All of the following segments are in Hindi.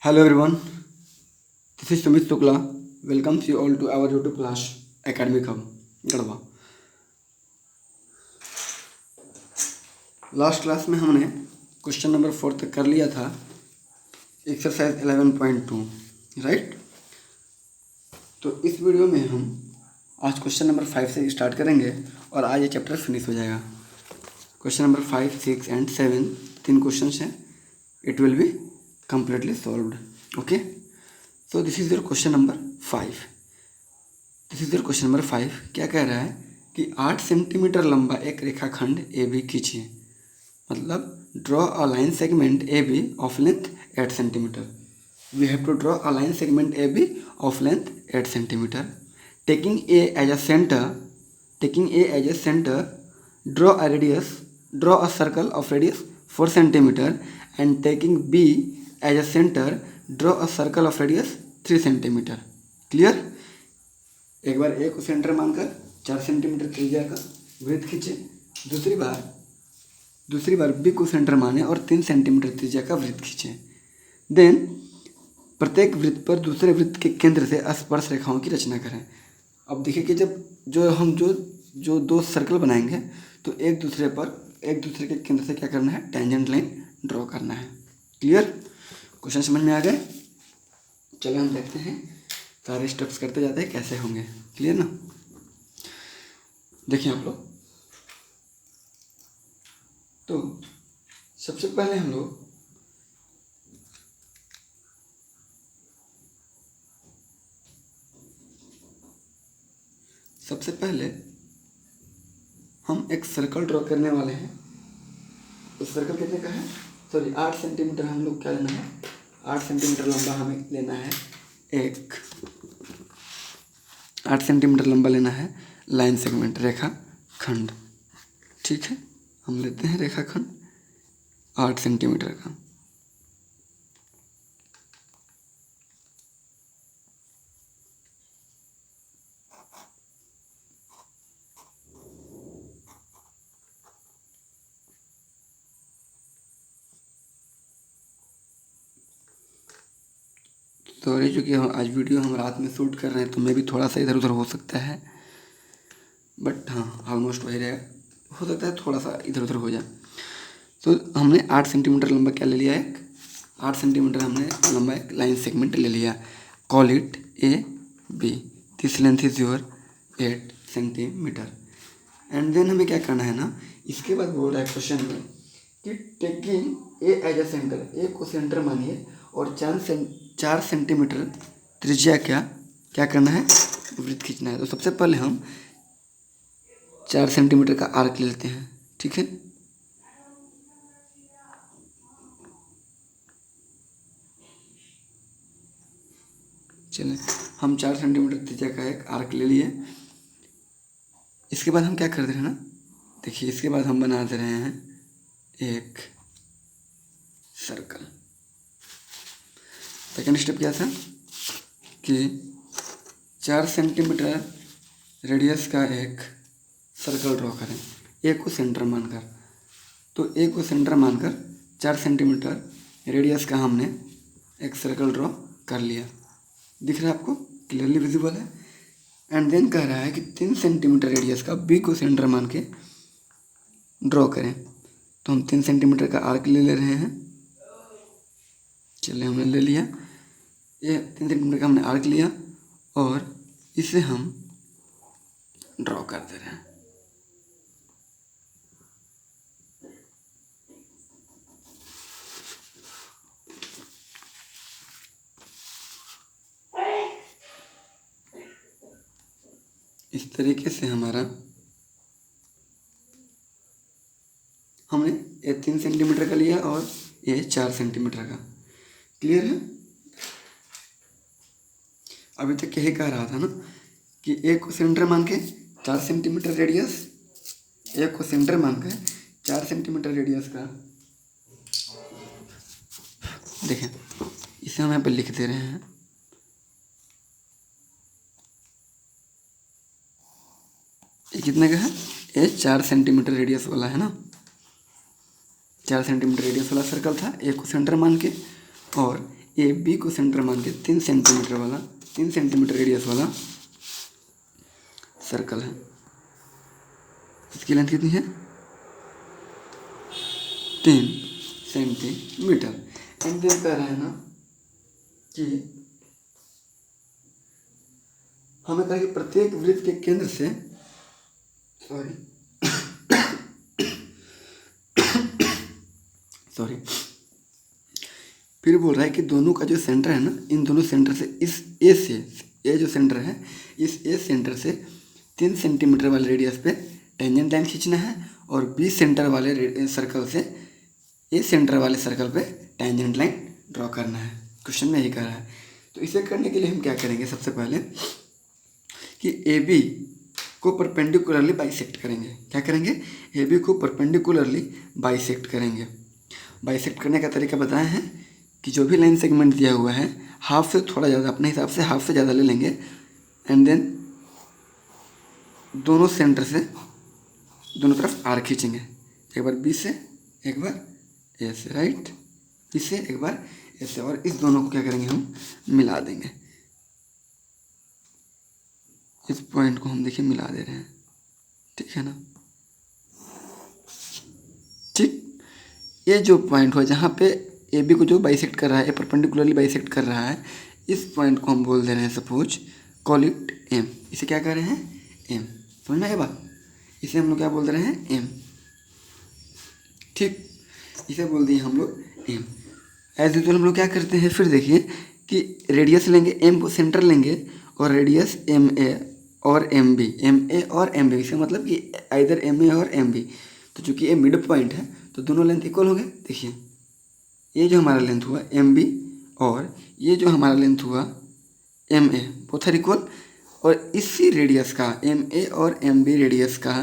Hello everyone, this is Sumit Shukla. Welcomes you all to our YouTube class Academic Hub, Garhwa. Last class में हमने क्वेश्चन नंबर 4 तक कर लिया था, एक्सरसाइज 11.2, राइट। तो इस वीडियो में हम आज क्वेश्चन नंबर 5 से स्टार्ट करेंगे और आज ये चैप्टर फिनिश हो जाएगा। क्वेश्चन नंबर 5, 6 एंड 7 तीन क्वेश्चन हैं। It will be completely solved. Okay, so this is your question number 5. क्या कह रहा है कि 8 सेंटीमीटर लंबा एक रेखाखंड ए बी खींचिए, मतलब draw a line segment A B of length 8 centimetre. We have to draw a line segment A B of length 8 centimetre. Taking A as a centre, draw a circle of radius 4 centimetre and taking B as a center, draw a circle of radius 3 centimetre. Clear. एक बार ए को सेंटर मानकर 4 सेंटीमीटर त्रिज्या का वृत्त खींचे, दूसरी बार बी को सेंटर माने और 3 सेंटीमीटर त्रिज्या का वृत्त खींचे। देन प्रत्येक वृत्त पर दूसरे वृत्त के केंद्र से स्पर्श रेखाओं की रचना करें। अब देखिए कि जब हम दो सर्कल बनाएंगे तो एक दूसरे के केंद्र से क्या करना है, टेंजेंट लाइन ड्रॉ करना है। क्लियर। क्वेश्चन समझ में आ गए। चलो हम देखते हैं, सारे स्टेप्स करते जाते हैं कैसे होंगे। क्लियर ना। देखिए आप लोग, तो सबसे पहले हम एक सर्कल ड्रॉ करने वाले हैं। उस सर्कल कितने का है, 8 सेंटीमीटर हम लोग क्या लेना है, 8 सेंटीमीटर लंबा हमें लेना है। 8 सेंटीमीटर लंबा लेना है लाइन सेगमेंट, रेखा खंड। ठीक है, हम लेते हैं रेखा खंड 8 सेंटीमीटर का। सॉरी, चूँकि आज वीडियो हम रात में शूट कर रहे हैं तो मैं भी थोड़ा सा इधर उधर हो सकता है, बट हाँ ऑलमोस्ट वही रहेगा। हो सकता है थोड़ा सा इधर उधर हो जाए। तो हमने 8 सेंटीमीटर लंबा क्या ले लिया, एक 8 सेंटीमीटर हमने लंबा एक लाइन सेगमेंट ले लिया। Call it A B, this length is your 8 centimetre. And then हमें क्या करना है ना, इसके बाद बोल रहा है क्वेश्चन में कि taking A as a centre, A को सेंटर मानिए और 4 सेंटीमीटर त्रिज्या क्या करना है, वृत्त खींचना है। तो सबसे पहले हम 4 सेंटीमीटर का आर्क लेते हैं। ठीक है, चलिए हम 4 सेंटीमीटर त्रिज्या का एक आर्क ले लिए। इसके बाद हम क्या कर दे रहे हैं ना, देखिए इसके बाद हम बना दे रहे हैं एक सर्कल। सेकेंड स्टेप क्या था कि 4 सेंटीमीटर रेडियस का एक सर्कल ड्रॉ करें, ए को सेंटर मानकर। तो ए को सेंटर मानकर 4 सेंटीमीटर रेडियस का हमने एक सर्कल ड्रॉ कर लिया। दिख रहा है आपको, क्लियरली विजिबल है। एंड देन कह रहा है कि 3 सेंटीमीटर रेडियस का बी को सेंटर मान के ड्रॉ करें। तो हम 3 सेंटीमीटर का आर्क ले रहे हैं। चलिए हमने ले लिया, ये 3 सेंटीमीटर का हमने आर्क लिया और इसे हम ड्रॉ कर दे रहे हैं। इस तरीके से हमने ये 3 सेंटीमीटर का लिया और ये 4 सेंटीमीटर का। क्लियर है। अभी तक यही कह रहा था ना कि ए को सेंटर मान के 4 सेंटीमीटर रेडियस, ए को सेंटर मान के 4 सेंटीमीटर रेडियस का, देखें इसे हम यहाँ पे लिख दे रहे हैं। ये कितने का है, ये 4 सेंटीमीटर रेडियस वाला है ना। 4 सेंटीमीटर रेडियस वाला सर्कल था, ए को सेंटर मान के, और ए बी को सेंटर मान के 3 सेंटीमीटर रेडियस वाला सर्कल है। इसकी लेंथ कितनी है? 3 सेंटीमीटर। एंड देन कह रहा है ना कि हमें कहा कि प्रत्येक वृत्त के केंद्र से सॉरी फिर बोल रहा है कि दोनों का जो सेंटर है ना, इन दोनों सेंटर से इस ए से, ए जो सेंटर है, इस ए सेंटर से 3 सेंटीमीटर वाले रेडियस पे टेंजेंट लाइन खींचना है और बी सेंटर वाले सर्कल से ए सेंटर वाले सर्कल पे टेंजेंट लाइन ड्रॉ करना है। क्वेश्चन में यही कह रहा है। तो इसे करने के लिए हम क्या करेंगे, सबसे पहले कि ए बी को परपेंडिकुलरली बाइसेक्ट करेंगे। क्या करेंगे? ए बी को परपेंडिकुलरली बाइसेक्ट करेंगे। बाइसेक्ट करने का तरीका बताए हैं कि जो भी लाइन सेगमेंट दिया हुआ है हाफ से थोड़ा ज़्यादा, अपने हिसाब से हाफ से ज़्यादा ले लेंगे एंड देन दोनों सेंटर से दोनों तरफ आर खींचेंगे, एक बार बी से एक बार ए से, राइट, बी से एक बार ए से, और इस दोनों को क्या करेंगे, हम मिला देंगे। इस पॉइंट को हम देखिए मिला दे रहे हैं, ठीक है ना। ठीक, ये जो पॉइंट हो जहाँ पे ए बी को जो बाइसेक्ट कर रहा है, ए परपेंडिकुलरली बाइसेक्ट कर रहा है, इस पॉइंट को हम बोल दे रहे हैं सपोज कॉल इट एम। इसे क्या कर रहे हैं? एम। समझ में आया बात? इसे हम लोग क्या बोल दे रहे हैं? एम। ठीक, इसे बोल दिए हम लोग एम। एज यूजुअल हम लोग क्या करते हैं, फिर देखिए कि रेडियस लेंगे, एम को सेंटर लेंगे और रेडियस एम ए और एम बी, एम ए और एम बी, इसका मतलब कि इधर एम ए और एम बी। तो चूंकि ये मिड पॉइंट है तो दोनों लेंथ इक्वल हो गए। देखिए ये जो हमारा लेंथ हुआ एम बी और ये जो हमारा लेंथ हुआ M A, both are equal. और इसी रेडियस का, एम ए और एम बी रेडियस का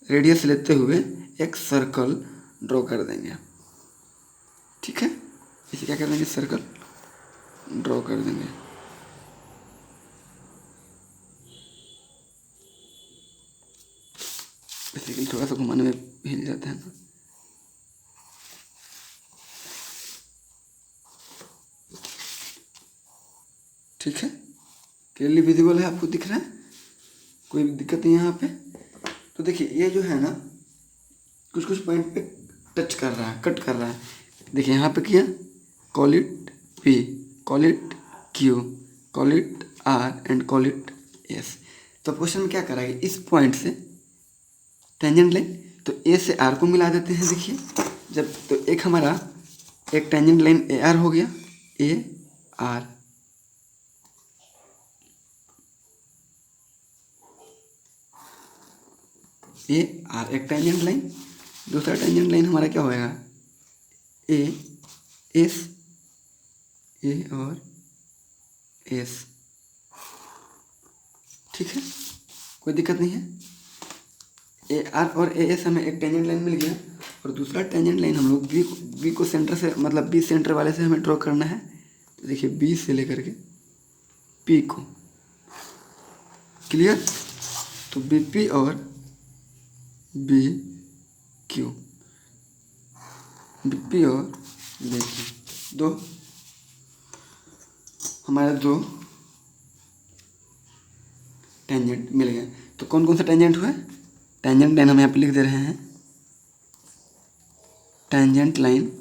रेडियस लेते हुए एक सर्कल ड्रॉ कर देंगे। ठीक है, इसे क्या कर देंगे? सर्कल ड्रॉ कर देंगे। बेसिकली थोड़ा सा घुमाने में हिल जाता है ना। ठीक है, क्लियरली विजिबल है, आपको दिख रहा है, कोई दिक्कत नहीं है यहाँ पे। तो देखिए ये जो है ना कुछ कुछ पॉइंट पे टच कर रहा है, कट कर रहा है। देखिए यहाँ पे किया, call it P, call it Q, call it R and call it S. तो क्वेश्चन में क्या कराएंगे, इस पॉइंट से टेंजेंट लाइन, तो ए से आर को मिला देते हैं। देखिए जब तो एक हमारा एक टेंजेंट लाइन ए आर हो गया, ए आर, ए आर एक टेंजेंट लाइन। दूसरा टेंजेंट लाइन हमारा क्या होएगा? ए एस, ए और एस। ठीक है, कोई दिक्कत नहीं है। ए आर और ए एस हमें एक टेंजेंट लाइन मिल गया और दूसरा टेंजेंट लाइन हम लोग बी को सेंटर से, मतलब बी सेंटर वाले से हमें ड्रॉ करना है। तो देखिए बी से लेकर के पी को, क्लियर। तो बी पी और बी क्यू, बी पी और बी क्यू, दो हमारे दो टेंजेंट मिल गए। तो कौन कौन सा टेंजेंट हुआ? टेंजेंट लाइन हम यहाँ पे लिख दे रहे हैं, tangent line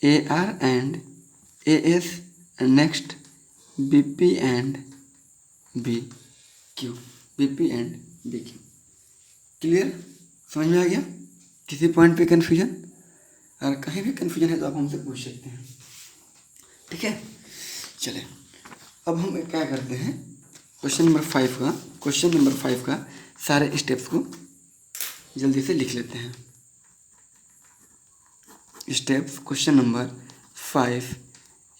A R and A S, and next B P and B Q, B P and B Q. Clear, समझ में आ गया? किसी पॉइंट पे कन्फ्यूजन? अगर कहीं भी कन्फ्यूजन है तो आप हमसे पूछ सकते हैं। ठीक है, चले अब हम क्या करते हैं, क्वेश्चन नंबर 5 का सारे स्टेप्स को जल्दी से लिख लेते हैं। Steps question number 5,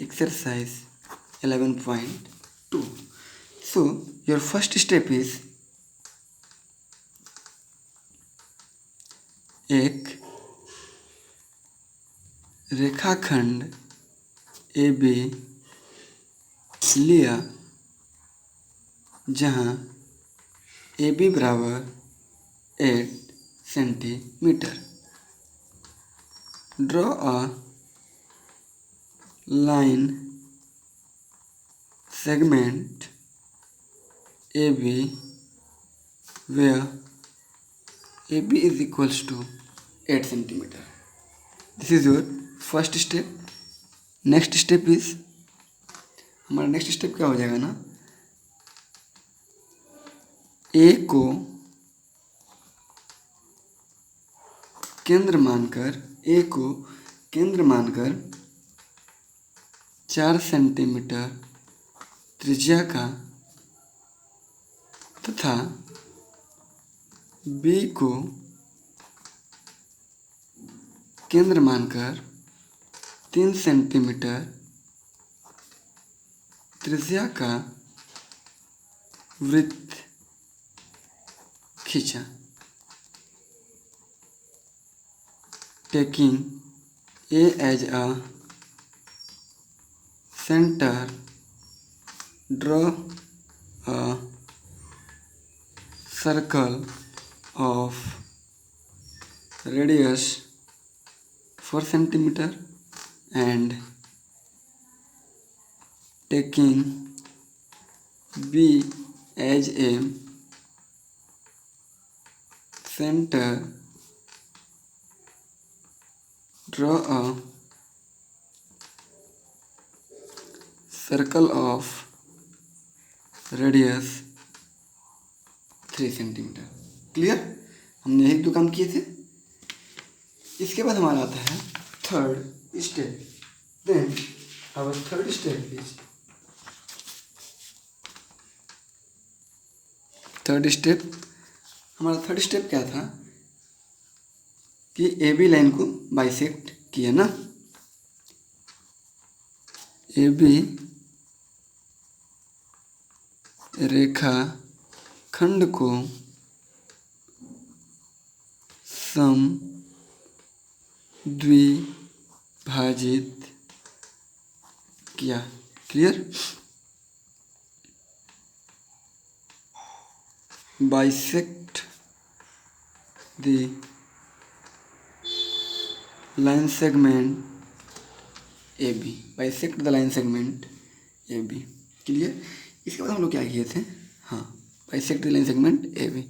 exercise 11.2। So your first step is, एक रेखाखंड ए बी लिया जहाँ ए बी बराबर 8 centimetre. Draw a line segment AB where AB is equals to 8 centimeter. This is your first step. Next step is, हमारा नेक्स्ट स्टेप क्या हो जाएगा ना, ए को केंद्र मानकर 4 सेंटीमीटर त्रिज्या का तथा बी को केंद्र मानकर 3 सेंटीमीटर त्रिज्या का वृत्त खींचा। Taking A as a centre, draw a circle of radius 4 centimeter and taking B as a center, draw a circle of radius 3 centimetre. Clear, हमने एक दो काम किए थे। इसके बाद हमारा आता है third step. Then our third step is, हमारा थर्ड स्टेप क्या था कि ए बी लाइन को बाइसेक्ट किया ना, ए बी रेखा खंड को द्विभाजित किया। Clear, bisect the line segment A B, bisect the line segment A B. Clear, इसके बाद हम लोग क्या किए थे, हाँ, bisect the line segment A B.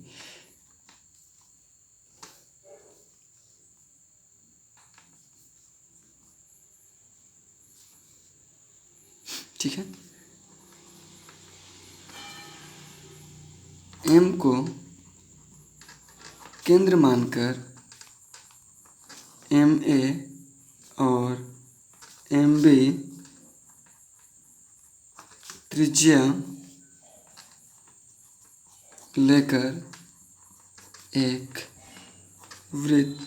ठीक है, एम को केंद्र मानकर एम ए और एम बी त्रिज्या लेकर एक वृत्त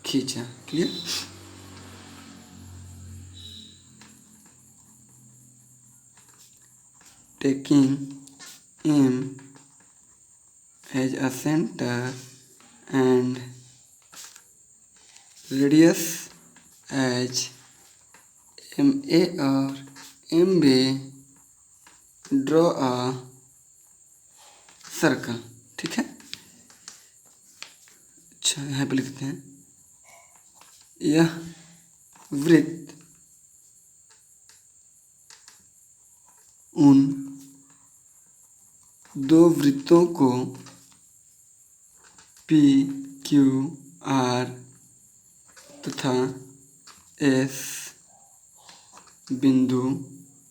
खींचा। Clear, taking M as a center and radius as MA or MB, draw a circle। ठीक है, अच्छा यहाँ पे लिखते हैं, यह वृत्त उन दो वृत्तों को P, Q, R तथा S बिंदु,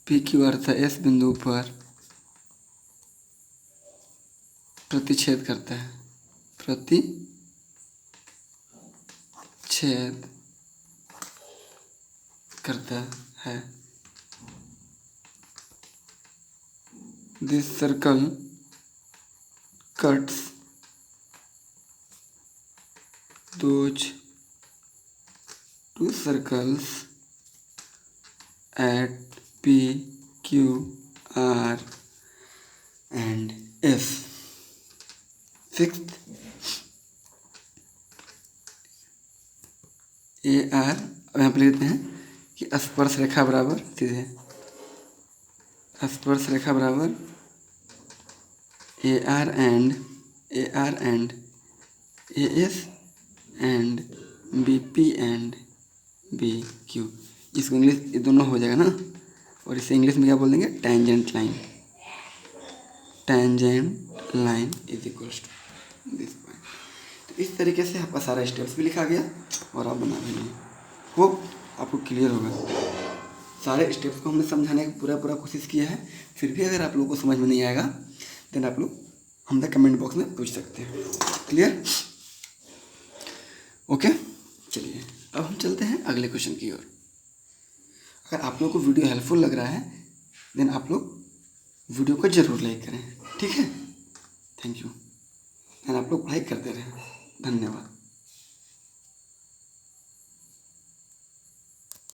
P, Q, R तथा S बिंदु पर प्रतिच्छेद करता है, प्रतिच्छेद करता है। This circle cuts those two circles at P, Q, R and S। Sixth, A R, अब यहाँ पे लिखते हैं कि स्पर्श रेखा बराबर सीधे, स्पर्श रेखा बराबर A R and A S and B P and B Q, इसको इंग्लिश ये दोनों हो जाएगा ना, और इसे इंग्लिश में क्या बोल देंगे, tangent line. Tangent line is equals to this point. तो इस तरीके से आपका सारा स्टेप्स भी लिखा गया और आप बना भी लिए। होप आपको क्लियर होगा। सारे स्टेप्स को हमने समझाने की पूरा कोशिश किया है। फिर भी अगर आप लोगों को समझ में नहीं आएगा देन आप लोग हमसे कमेंट बॉक्स में पूछ सकते हैं। क्लियर? ओके, चलिए अब हम चलते हैं अगले क्वेश्चन की ओर। अगर आप लोगों को वीडियो हेल्पफुल लग रहा है देन आप लोग वीडियो को ज़रूर लाइक करें, ठीक है? Thank you. एंड आप लोग पढ़ाई करते रहें। धन्यवाद।